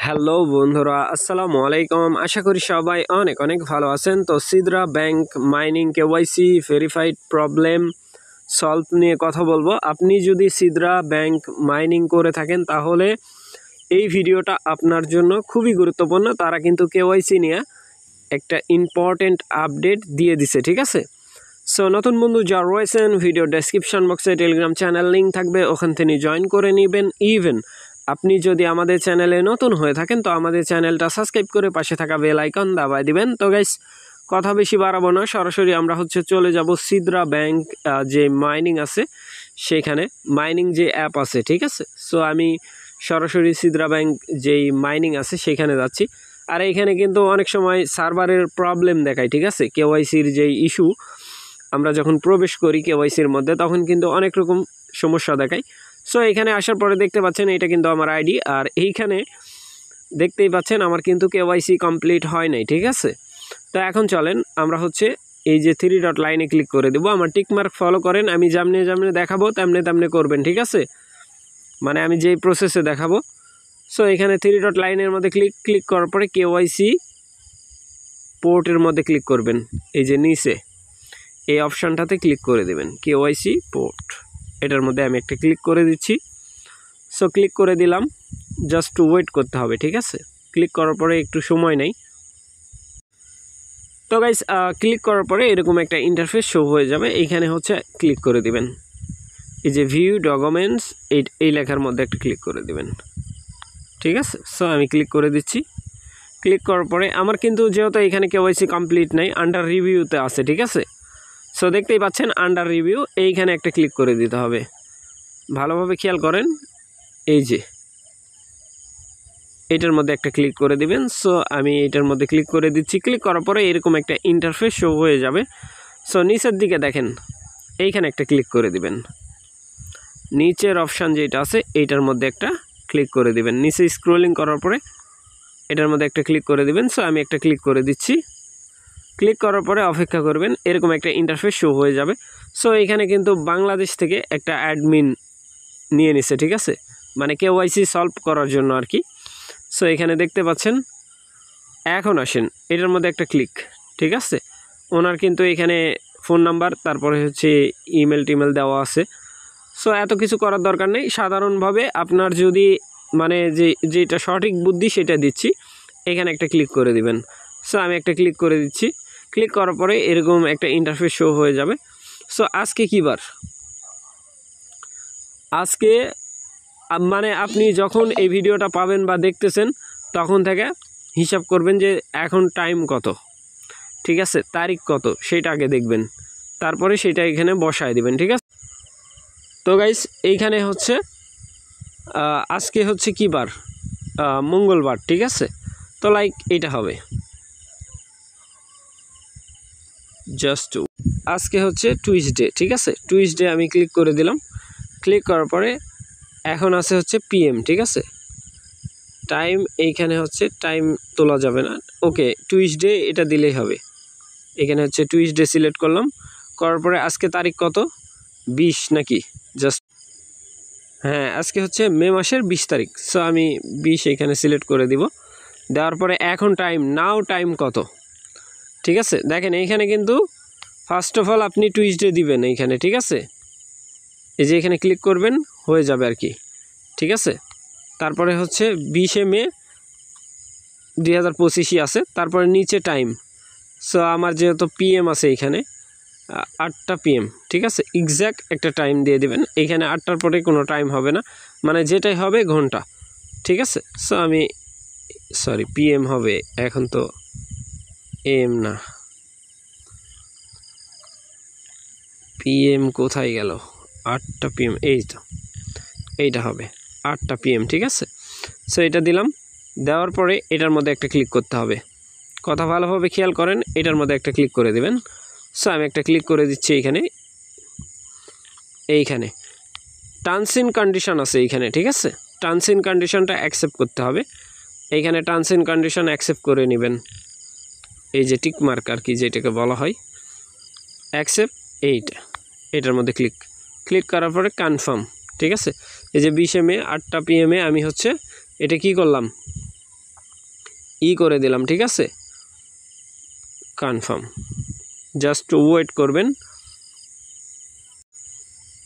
Hello বন্ধুরা, আসসালামু আলাইকুম। আশা করি সবাই অনেক অনেক ভালো আছেন। তো Sidra bank mining KYC verified problem solve নিয়ে কথা বলবো। আপনি যদি সিদরা ব্যাংক মাইনিং করে থাকেন তাহলে এই ভিডিওটা আপনার জন্য খুবই গুরুত্বপূর্ণ। তারা কিন্তু কেওয়াইসি নিয়ে একটা ইম্পর্টেন্ট আপডেট দিয়ে দিছে, ঠিক আছে? সো নতুন বন্ধু যা রয়েছেন, ভিডিও ডেসক্রিপশন বক্সে টেলিগ্রাম চ্যানেল লিঙ্ক থাকবে, ওখান থেকে জয়েন করে নেবেন। ইভেন আপনি যদি আমাদের চ্যানেলে নতুন হয়ে থাকেন তো আমাদের চ্যানেলটা সাবস্ক্রাইব করে পাশে থাকা বেল আইকন দাবায় দিবেন। তো গাইস, কথা বেশি বাড়াবো না, সরাসরি আমরা চলে যাব সিদরা ব্যাংক যে মাইনিং আছে সেখানে, মাইনিং যে অ্যাপ আছে, ঠিক আছে? সো আমি সরাসরি সিদরা ব্যাংক যেই মাইনিং আছে সেখানে যাচ্ছি। আর এইখানে কিন্তু অনেক সময় সার্ভারের প্রবলেম দেখায়, ঠিক আছে? কেওয়াইসির যেই ইস্যু, আমরা যখন প্রবেশ করি কেওয়াইসির মধ্যে তখন কিন্তু অনেক রকম সমস্যা দেখায়। সো এখানে আসার পরে দেখতে পাচ্ছেন এটা কিন্তু আমার আইডি, আর এইখানে দেখতেই পাচ্ছেন আমার কিন্তু কেওয়াইসি কমপ্লিট হয় নাই, ঠিক আছে? তো এখন চলেন আমরা এই যে 3 ডট লাইনে ক্লিক করে দেবো। আমার টিকমার্ক ফলো করেন, আমি যেমনি যেমনি দেখাবো তেমনি তেমনি করবেন, ঠিক আছে? মানে আমি যেই প্রসেসে দেখাবো। সো এখানে 3 ডট লাইনের মধ্যে ক্লিক করার পরে কেওয়াইসি পোর্টের মধ্যে ক্লিক করবেন। এই যে নিচে এই অপশানটাতে ক্লিক করে দেবেন, কেওয়াইসি পোর্ট। এটার মধ্যে আমি একটা ক্লিক করে দিচ্ছি। সো ক্লিক করে দিলাম, জাস্ট ওয়েট করতে হবে, ঠিক আছে? ক্লিক করার পরে একটু সময় নেই। তো গাইস, ক্লিক করার পরে এরকম একটা ইন্টারফেস শো হয়ে যাবে। এইখানে ক্লিক করে দিবেন, এই যে ভিউ ডকুমেন্টস এই লেখার মধ্যে একটা ক্লিক করে দিবেন, ঠিক আছে? সো আমি ক্লিক করে দিচ্ছি। ক্লিক করার পরে আমার কিন্তু যেহেতু এখানে কেওয়াইসি কমপ্লিট নাই, আন্ডার রিভিউতে আছে, ঠিক আছে? সো দেখতেই পাচ্ছেন আন্ডার রিভিউ, এইখানে একটা ক্লিক করে দিতে হবে। ভালোভাবে খেয়াল করেন, এই যে এটার মধ্যে একটা ক্লিক করে দিবেন। সো আমি এটার মধ্যে ক্লিক করে দিচ্ছি। ক্লিক করার পরে এরকম একটা ইন্টারফেস শো হয়ে যাবে। সো নিচের দিকে দেখেন, এইখানে একটা ক্লিক করে দিবেন। নিচের অপশান যেটা আছে এইটার মধ্যে একটা ক্লিক করে দিবেন। নিচে স্ক্রলিং করার পরে এটার মধ্যে একটা ক্লিক করে দিবেন। সো আমি একটা ক্লিক করে দিচ্ছি। ক্লিক করার পরে অপেক্ষা করবেন, এরকম একটা ইন্টারফেস শো হয়ে যাবে। সো এখানে কিন্তু বাংলাদেশ থেকে একটা অ্যাডমিন নিয়ে নিছে, ঠিক আছে? মানে কেওয়াইসি সলভ করার জন্য আর কি। সো এখানে দেখতে পাচ্ছেন, এখন আসেন এটার মধ্যে একটা ক্লিক, ঠিক আছে? ওনার কিন্তু এখানে ফোন নাম্বার, তারপরে ইমেল টিমেল দেওয়া আছে। সো এত কিছু করার দরকার নেই। সাধারণভাবে আপনার যদি মানে যেটা সঠিক বুদ্ধি সেটা দিচ্ছি, এখানে একটা ক্লিক করে দিবেন। সো আমি একটা ক্লিক করে দিচ্ছি। ক্লিক করার পরে এরকম একটা ইন্টারফেস শো হয়ে যাবে। সো আজকে কী বার? আজকে মানে আপনি যখন এই ভিডিওটা পাবেন বা দেখতেছেন তখন থেকে হিসাব করবেন যে এখন টাইম কত, ঠিক আছে? তারিখ কত সেটা আগে দেখবেন, তারপরে সেটা এখানে বসায় দিবেন, ঠিক আছে? তো গাইস, এইখানে আজকে কী বার? মঙ্গলবার, ঠিক আছে? তো লাইক এটা হবে জাস্ট আজকে টুইসডে, ঠিক আছে? টুইসডে আমি ক্লিক করে দিলাম। ক্লিক করার পরে এখন আছে পিএম, ঠিক আছে? টাইম এইখানে টাইম তোলা যাবে না। ওকে, টুইসডে এটা দিলেই হবে। এখানে টুইসডে সিলেক্ট করলাম। করার পরে আজকে তারিখ কত? 20 নাকি? জাস্ট হ্যাঁ, আজকে মে মাসের 20 তারিখ। সো আমি 20 এখানে সিলেক্ট করে দিব। দেওয়ার পরে এখন টাইম, নাও টাইম কত, ঠিক আছে? দেখেন এইখানে কিন্তু ফার্স্ট অফ অল আপনি টুইসডে দিবেন এইখানে, ঠিক আছে? এই যে এখানে ক্লিক করবেন, হয়ে যাবে আর কি, ঠিক আছে? তারপরে 20 মে 2025 আছে। তারপরে নিচে টাইম। সো আমার যেহেতু পিএম আছে এইখানে 8টা PM, ঠিক আছে? এক্স্যাক্ট একটা টাইম দিয়ে দিবেন। এইখানে 8টার পরে কোনো টাইম হবে না, মানে যেটাই হবে ঘন্টা, ঠিক আছে? সো আমি পিএম হবে, এখন তো এম না, পিএম কোথায় গেল? 8টা PM, এই তো এইটা হবে 8টা PM, ঠিক আছে? সো এটা দিলাম। দেওয়ার পরে এটার মধ্যে একটা ক্লিক করতে হবে। কথা ভালোভাবে খেয়াল করেন, এটার মধ্যে একটা ক্লিক করে দিবেন। সো আমি একটা ক্লিক করে দিচ্ছি এইখানে টার্মস এন্ড কন্ডিশন আছে এইখানে, ঠিক আছে? টার্মস এন্ড কন্ডিশনটা অ্যাকসেপ্ট করতে হবে। এইখানে টার্মস এন্ড কন্ডিশন অ্যাকসেপ্ট করে নেবেন। এই যে টিক মার্ক আর কি যেটাকে বলা হয়, অ্যাকসেপ্ট, এটার মধ্যে ক্লিক করার পরে কনফার্ম, ঠিক আছে? এই যে 20 মে 8টা PM আমি এটা কি করলাম? করে দিলাম, ঠিক আছে, কনফার্ম, জাস্ট ওয়েট করবেন।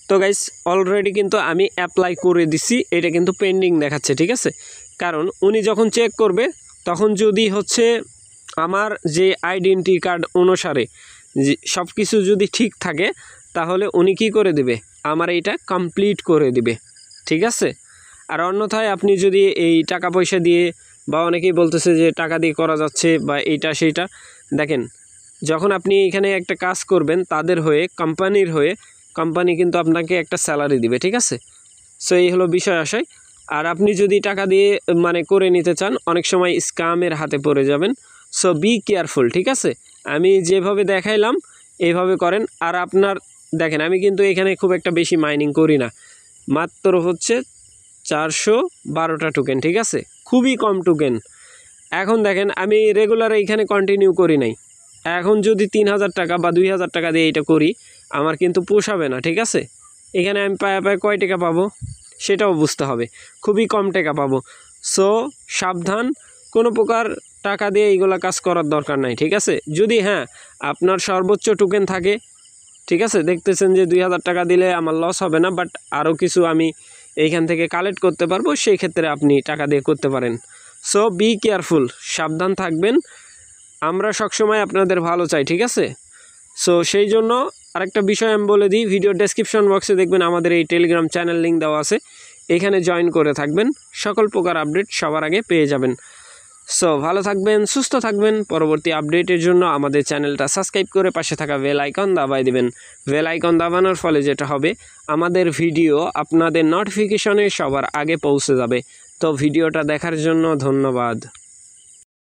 তো গাইস অলরেডি কিন্তু আমি অ্যাপ্লাই করে দিছি, এটা কিন্তু পেন্ডিং দেখাচ্ছে, ঠিক আছে। কারণ উনি যখন চেক করবে তখন যদি হচ্ছে আমার যে আইডেন্টি কার্ড অনুসারে সব কিছু যদি ঠিক থাকে তাহলে উনি কি করে দিবে, আমার এইটা কমপ্লিট করে দিবে, ঠিক আছে। আর অন্যথায় আপনি যদি এই টাকা পয়সা দিয়ে বা অনেকেই বলতেছে যে টাকা দিয়ে করা যাচ্ছে বা এইটা সেইটা, দেখেন যখন আপনি এখানে একটা কাজ করবেন তাদের হয়ে, কোম্পানির হয়ে, কোম্পানি কিন্তু আপনাকে একটা স্যালারি দিবে, ঠিক আছে। সো এই হলো বিষয় আশয়। আর আপনি যদি টাকা দিয়ে মানে করে নিতে চান অনেক সময় স্ক্যামের হাতে পড়ে যাবেন। সো বি কেয়ারফুল, ঠিক আছে। আমি যেভাবে দেখাইলাম এইভাবে করেন। আর আপনার দেখেন আমি কিন্তু এখানে খুব একটা বেশি মাইনিং করি না, মাত্র হচ্ছে 412টা টোকেন, ঠিক আছে, খুবই কম টোকেন। এখন দেখেন আমি রেগুলার এইখানে কন্টিনিউ করি নাই, এখন যদি 3000 টাকা বা 2000 টাকা দিয়ে এটা করি আমার কিন্তু পোষাবে না, ঠিক আছে। এখানে আমি পায়ে কয় টাকা পাবো সেটাও বুঝতে হবে, খুবই কম টাকা পাবো। সো সাবধান, কোনো প্রকার টাকা দিয়ে এইগুলা কাজ করার দরকার নাই, ঠিক আছে। যদি হ্যাঁ আপনার সর্বোচ্চ টোকেন থাকে, ঠিক আছে, দেখতেছেন যে 2000 টাকা দিলে আমার লস হবে না, বাট আরও কিছু আমি এইখান থেকে কালেক্ট করতে পারবো, সেই ক্ষেত্রে আপনি টাকা দিয়ে করতে পারেন। সো বি কেয়ারফুল, সাবধান থাকবেন, আমরা সবসময় আপনাদের ভালো চাই, ঠিক আছে। সো সেই জন্য আরেকটা বিষয় আমি বলে দিই, ভিডিও ডেসক্রিপশন বক্সে দেখবেন আমাদের এই টেলিগ্রাম চ্যানেল লিঙ্ক দেওয়া আছে, এখানে জয়েন করে থাকবেন, সকল প্রকার আপডেট সবার আগে পেয়ে যাবেন। সো ভালো থাকবেন, সুস্থ থাকবেন। পরবর্তী আপডেটের জন্য আমাদের চ্যানেলটা সাবস্ক্রাইব করে পাশে থাকা বেল আইকন দাবাই দিবেন। বেল আইকন দাবানোর ফলে যেটা হবে আমাদের ভিডিও আপনাদের নোটিফিকেশনে সবার আগে পৌঁছে যাবে। তো ভিডিওটা দেখার জন্য ধন্যবাদ।